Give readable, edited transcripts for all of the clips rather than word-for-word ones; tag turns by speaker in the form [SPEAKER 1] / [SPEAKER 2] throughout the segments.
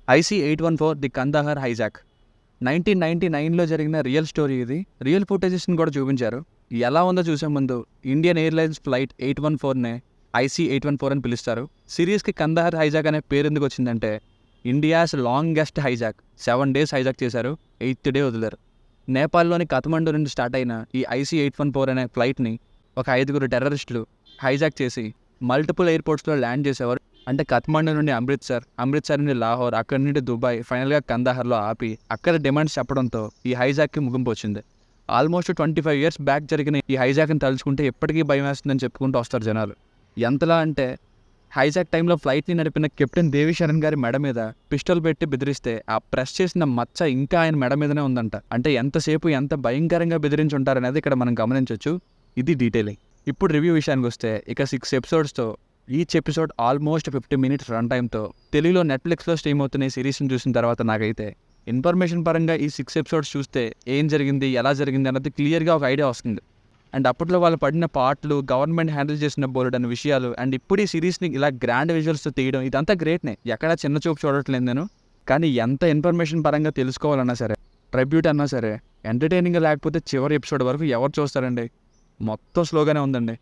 [SPEAKER 1] IC-814 the Kandahar hijack 1999లో జరిగిన real story ఇది. Real ఫుటేజెస్ని కూడా చూపించారు. ఎలా ఉందో చూసే ముందు ఇండియన్ ఎయిర్లైన్స్ ఫ్లైట్ 814నే IC-814 అని పిలుస్తారు. సిరీస్కి కందహార్ హైజాక్ అనే పేరు ఎందుకు వచ్చిందంటే India's longest hijack. 7 days hijack చేశారు, 8th day వదిలారు. నేపాల్లోని కథమండు నుండి స్టార్ట్ అయిన ఈ IC-814 అనే ఫ్లైట్ని ఒక 5 టెర్రరిస్టులు హైజాక్ చేసి మల్టిపుల్ ఎయిర్పోర్ట్స్లో ల్యాండ్ చేసేవారు. అంటే కథ్మండు నుండి అమృత్సర్ నుండి లాహోర్, అక్కడి నుండి దుబాయ్, ఫైనల్గా కందహార్లో ఆపి అక్కడ డిమాండ్స్ చెప్పడంతో ఈ హైజాక్కి ముగింపు వచ్చింది. ఆల్మోస్ట్ 25 years బ్యాక్ జరిగిన ఈ హైజాక్ని తలుచుకుంటే ఎప్పటికీ భయం వేస్తుందని చెప్పుకుంటూ వస్తారు జనాలు. ఎంతలా అంటే హైజాక్ టైంలో ఫ్లైట్ని నడిపిన కెప్టెన్ దేవిశరణ్ గారి మెడ మీద పిస్టల్ పెట్టి బెదిరిస్తే ఆ ప్రెస్ చేసిన మచ్చ ఇంకా ఆయన మెడ మీదనే ఉందంట. అంటే ఎంతసేపు ఎంత భయంకరంగా బెదిరించి ఉంటారనేది ఇక్కడ మనం గమనించవచ్చు. ఇది డీటెయిలింగ్. ఇప్పుడు రివ్యూ విషయానికి వస్తే ఇక 6 episodes each episode almost 50 minutes run టైంతో తెలుగులో నెట్ఫ్లిక్స్లో స్ట్రీమ్ అవుతున్న ఈ సిరీస్ని చూసిన తర్వాత నాకైతే ఇన్ఫర్మేషన్ పరంగా ఈ 6 episodes చూస్తే ఏం జరిగింది, ఎలా జరిగింది అన్నది క్లియర్గా ఒక ఐడియా వస్తుంది. అండ్ అప్పట్లో వాళ్ళు పడిన పాటలు, గవర్నమెంట్ హ్యాండిల్ చేసిన బోల్డ్ అనే విషయాలు, అండ్ ఇప్పుడు ఈ సిరీస్ని ఇలా గ్రాండ్ విజువల్స్తో తీయడం ఇదంతా గ్రేట్నే. ఎక్కడా చిన్న చూపు చూడట్లేదు నేను. కానీ ఎంత ఇన్ఫర్మేషన్ పరంగా తెలుసుకోవాలన్నా సరే, ట్రిబ్యూట్ అన్నా సరే, ఎంటర్టైనింగ్ లేకపోతే చివరి ఎపిసోడ్ వరకు ఎవరు చూస్తారండి? మొత్తం స్లోగానే ఉందండి.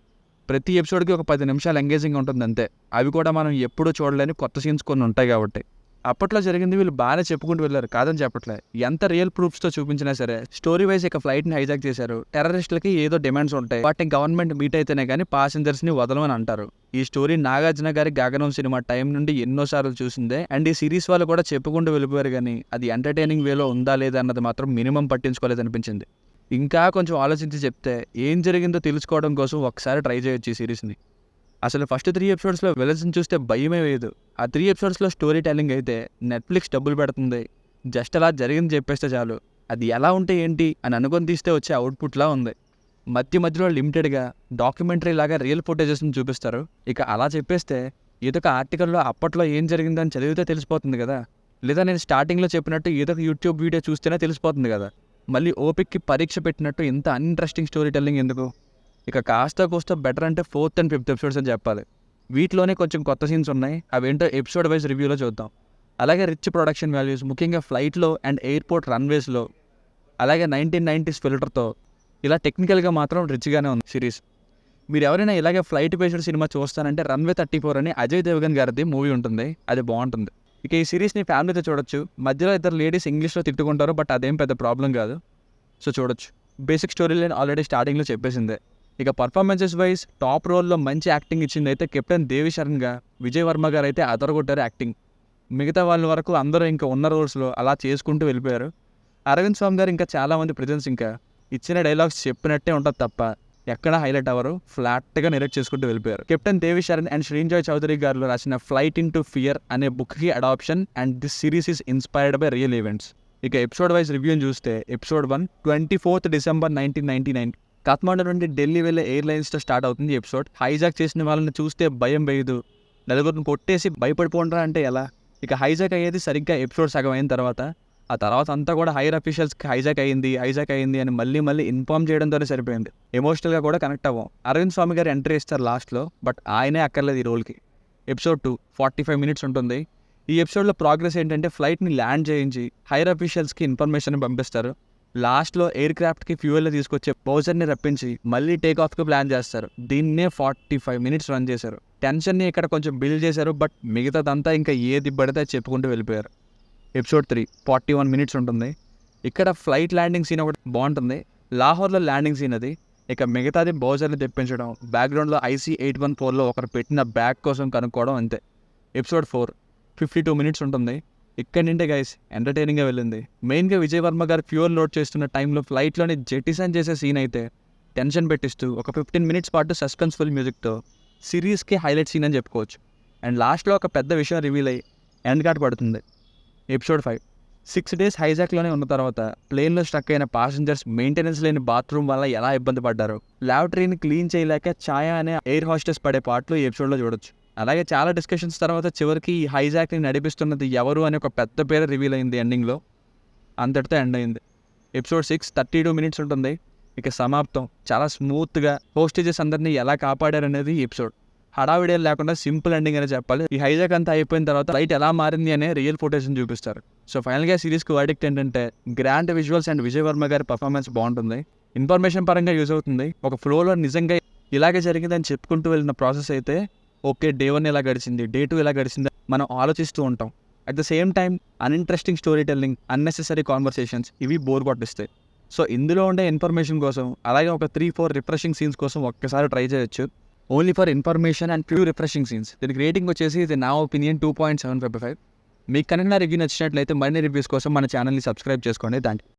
[SPEAKER 1] ప్రతి ఎపిసోడ్కి ఒక 10 నిమిషాలు ఎంగేజింగ్ ఉంటుంది అంతే. అవి కూడా మనం ఎప్పుడూ చూడలేని కొత్త సీన్స్ కొన్ని ఉంటాయి కాబట్టి. అప్పట్లో జరిగింది వీళ్ళు బాగానే చెప్పుకుంటూ వెళ్ళారు, కాదని చెప్పట్లే. ఎంత రియల్ ప్రూఫ్స్తో చూపించినా సరే స్టోరీ వైజ్ ఇక ఫ్లైట్ని హైజాక్ చేశారు. టెర్రరిస్టులకి ఏదో డిమాండ్స్ ఉంటాయి, వాటిని గవర్నమెంట్ మీట్ అయితేనే కానీ పాసెంజర్స్ని వదలమని అంటారు. ఈ స్టోరీ నాగార్జున గారి గగనం సినిమా టైం నుండి ఎన్నోసార్లు చూసిందే. అండ్ ఈ సిరీస్ వాళ్ళు కూడా చెప్పుకుంటూ వెళ్ళిపోయారు, కానీ అది ఎంటర్టైనింగ్ వేలో ఉందా లేదా అన్నది మాత్రం మినిమం పట్టించుకోలేదనిపించింది. ఇంకా కొంచెం ఆలోచించి చెప్తే ఏం జరిగిందో తెలుసుకోవడం కోసం ఒకసారి ట్రై చేయొచ్చు ఈ సిరీస్ని. అసలు ఫస్ట్ 3 episodes విలన్స్ని చూస్తే భయమే వేయదు. ఆ 3 episodes స్టోరీ టెల్లింగ్ అయితే నెట్ఫ్లిక్స్ డబ్బులు పెడుతుంది. జస్ట్ అలా జరిగింది చెప్పేస్తే చాలు. అది ఎలా ఉంటే ఏంటి అని అనుకొని తీస్తే వచ్చే అవుట్పుట్లా ఉంది. మధ్యలో లిమిటెడ్గా డాక్యుమెంటరీ లాగా రియల్ ఫుటేజెస్ని చూపిస్తారు. ఇక అలా చెప్పేస్తే ఏదో ఒక ఆర్టికల్లో అప్పట్లో ఏం జరిగిందని చదివితే తెలిసిపోతుంది కదా, లేదా నేను స్టార్టింగ్లో చెప్పినట్టు ఏదో ఒక యూట్యూబ్ వీడియో చూస్తేనే తెలిసిపోతుంది కదా. మళ్ళీ ఓపిక్కి పరీక్ష పెట్టినట్టు ఇంత అన్ఇంట్రెస్టింగ్ స్టోరీ టెల్లింగ్ ఎందుకు? ఇక కాస్త బెటర్ అంటే 4th and 5th episodes అని చెప్పాలి. వీటిలోనే కొంచెం కొత్త సీన్స్ ఉన్నాయి, అవేంటో ఎపిసోడ్ వైజ్ రివ్యూలో చూద్దాం. అలాగే రిచ్ ప్రొడక్షన్ వాల్యూస్, ముఖ్యంగా ఫ్లైట్లో అండ్ ఎయిర్పోర్ట్ రన్వేస్లో, అలాగే 1990s ఫిల్టర్తో, ఇలా టెక్నికల్గా మాత్రం రిచ్గానే ఉంది సిరీస్. మీరు ఎవరైనా ఇలాగే ఫ్లైట్ బేస్డ్ సినిమా చూస్తానంటే రన్వే 34 అని అజయ్ దేవగన్ గారిది మూవీ ఉంటుంది, అది బాగుంటుంది. ఇక ఈ సిరీస్ని ఫ్యామిలీతో చూడొచ్చు. మధ్యలో 2 లేడీస్ ఇంగ్లీష్లో తిట్టుకుంటారు, బట్ అదేం పెద్ద ప్రాబ్లం కాదు, సో చూడొచ్చు. బేసిక్ స్టోరీ లైన్ ఆల్రెడీ స్టార్టింగ్లో చెప్పేసిందే. ఇక పర్ఫార్మెన్సెస్ వైజ్ టాప్ రోల్లో మంచి యాక్టింగ్ ఇచ్చింది అయితే కెప్టెన్ దేవిశరణ్గా విజయ్ వర్మ గారు అయితే అదరగొట్టారు యాక్టింగ్. మిగతా వాళ్ళ వరకు అందరూ ఇంకా ఉన్న రోల్స్లో అలా చేసుకుంటూ వెళ్ళిపోయారు. అరవింద్ స్వామి గారు ఇంకా చాలామంది ప్రెజెన్స్ ఇంకా ఇచ్చిన డైలాగ్స్ చెప్పినట్టే ఉంటుంది తప్ప ఎక్కడ హైలైట్ అవ్వరు, ఫ్లాట్గా నెరేట్ చేసుకుంటూ వెళ్ళిపోయారు. కెప్టెన్ దేవిశరణ్ అండ్ శ్రీంజాయ్ చౌదరి గారు రాసిన ఫ్లైట్ ఇంటూ ఫియర్ అనే బుక్కి adoption, and this series is inspired by real events. ఇక ఎపిసోడ్ వైజ్ రివ్యూని చూస్తే ఎపిసోడ్ 1 24th December 1999 కాఠ్మండు నుండి ఢిల్లీ వెళ్ళే ఎయిర్లైన్స్తో స్టార్ట్ అవుతుంది ఎపిసోడ్. హైజాక్ చేసిన వాళ్ళని చూస్తే భయం వేయదు, నలుగురిని కొట్టేసి భయపడిపోండ్రా అంటే ఎలా? ఇక హైజాక్ అయ్యేది సరిగ్గా ఎపిసోడ్ సగం అయిన తర్వాత. ఆ తర్వాత అంతా కూడా హైర్ అఫీషియల్స్కి హైజాక్ అయ్యింది అని మళ్ళీ ఇన్ఫార్మ్ చేయడంతోనే సరిపోయింది. ఎమోషనల్గా కూడా కనెక్ట్ అవ్వం. అరవింద్ స్వామి గారు ఎంట్రీ ఇస్తారు లాస్ట్లో, బట్ ఆయనే అక్కర్లేదు ఈ రోల్కి. ఎపిసోడ్ 2 45 minutes ఉంటుంది. ఈ ఎపిసోడ్లో ప్రోగ్రెస్ ఏంటంటే ఫ్లైట్ని ల్యాండ్ చేయించి హైర్ అఫీషియల్స్కి ఇన్ఫర్మేషన్ పంపిస్తారు. లాస్ట్లో ఎయిర్ క్రాఫ్ట్కి ఫ్యూయల్ తీసుకొచ్చే బౌజర్ని రప్పించి మళ్ళీ టేక్ ఆఫ్కి ప్లాన్ చేస్తారు. దీన్నే 45 minutes రన్ చేశారు. టెన్షన్ని ఇక్కడ కొంచెం బిల్డ్ చేశారు, బట్ మిగతాదంతా ఇంకా ఏది పడితే చెప్పుకుంటూ వెళ్ళిపోయారు. ఎపిసోడ్ 3 41 minutes ఉంటుంది. ఇక్కడ ఫ్లైట్ ల్యాండింగ్ సీన్ ఒకటి బాగుంటుంది, లాహోర్లో ల్యాండింగ్ సీన్ అది. ఇక మిగతాది బౌజర్ని తెప్పించడం, బ్యాక్గ్రౌండ్లో IC-814లో ఒకరు పెట్టిన బ్యాగ్ కోసం కనుక్కోవడం, అంతే. ఎపిసోడ్ 4 52 minutes ఉంటుంది. ఇక్కడి నుండే గైస్ ఎంటర్టైనింగ్గా వెళ్ళింది. మెయిన్గా విజయ్ వర్మ గారు ఫ్యూయల్ లోడ్ చేస్తున్న టైంలో ఫ్లైట్లోని జెటిసన్ చేసే సీన్ అయితే టెన్షన్ పెట్టిస్తూ ఒక 15 minutes పాటు సస్పెన్స్ఫుల్ మ్యూజిక్తో సిరీస్కి హైలైట్ సీన్ అని చెప్పుకోవచ్చు. అండ్ లాస్ట్లో ఒక పెద్ద విషయం రివీల్ అయ్యి ఎండ్ కార్డ్ పడుతుంది. ఎపిసోడ్ 5 6 days హైజాక్లోనే ఉన్న తర్వాత ప్లేన్లో స్ట్రక్ అయిన పాసెంజర్స్ మెయింటెనెన్స్ లేని బాత్రూమ్ వల్ల ఎలా ఇబ్బంది పడ్డారు, ల్యాబొరేటరీని క్లీన్ చేయలేక ఛాయా అనే ఎయిర్ హోస్టెస్ పడే పాటలు ఈ ఎపిసోడ్లో చూడొచ్చు. అలాగే చాలా డిస్కషన్స్ తర్వాత చివరికి ఈ హైజాక్ని నడిపిస్తున్నది ఎవరు అనే ఒక పెద్ద పేరు రివీల్ అయింది ఎండింగ్లో. అంతటితో ఎండ్ అయింది. ఎపిసోడ్ 6 32 minutes ఉంటుంది. ఇక సమాప్తం చాలా స్మూత్గా హోస్టేజెస్ అందరినీ ఎలా కాపాడారనేది ఈ ఎపిసోడ్. హడావిడి లేకుండా సింపుల్ ఎండింగ్ అనే చెప్పాలి. ఈ హైజాక్ అంతా అయిపోయిన తర్వాత ఫ్లైట్ ఎలా మారింది అనే రియల్ ఫుటేజ్ని చూపిస్తారు. సో ఫైనల్గా సిరీస్కి వర్డిక్ట్ ఏంటంటే grand visuals and Vijay Varma గారి పర్ఫార్మెన్స్ బాగుంటుంది, ఇన్ఫర్మేషన్ పరంగా యూజ్ అవుతుంది. ఒక ఫ్లోలో నిజంగా ఇలాగే జరిగిందని చెప్పుకుంటూ వెళ్ళిన ప్రాసెస్ అయితే ఓకే, డే 1 ఇలా గడిచింది, డే 2 ఇలా గడిచింది మనం ఆలోచిస్తూ ఉంటాం. At the same time uninteresting story telling, unnecessary conversations ఇవి బోర్ కొట్టిస్తాయి. సో ఇందులో ఉండే ఇన్ఫర్మేషన్ కోసం అలాగే ఒక 3-4 రిఫ్రెషింగ్ సీన్స్ కోసం ఒక్కసారి ట్రై చేయొచ్చు. Only for information and few refreshing scenes. దీనికి రేటింగ్ వచ్చేసి ఇది నా ఒపీనియన్ 2.75. మీకు కనుక నా రివ్యూ నచ్చినట్లయితే మరిన్ని రివ్యూస్ కోసం మన ఛానల్ని సబ్స్క్రైబ్ చేసుకోండి. Thank you.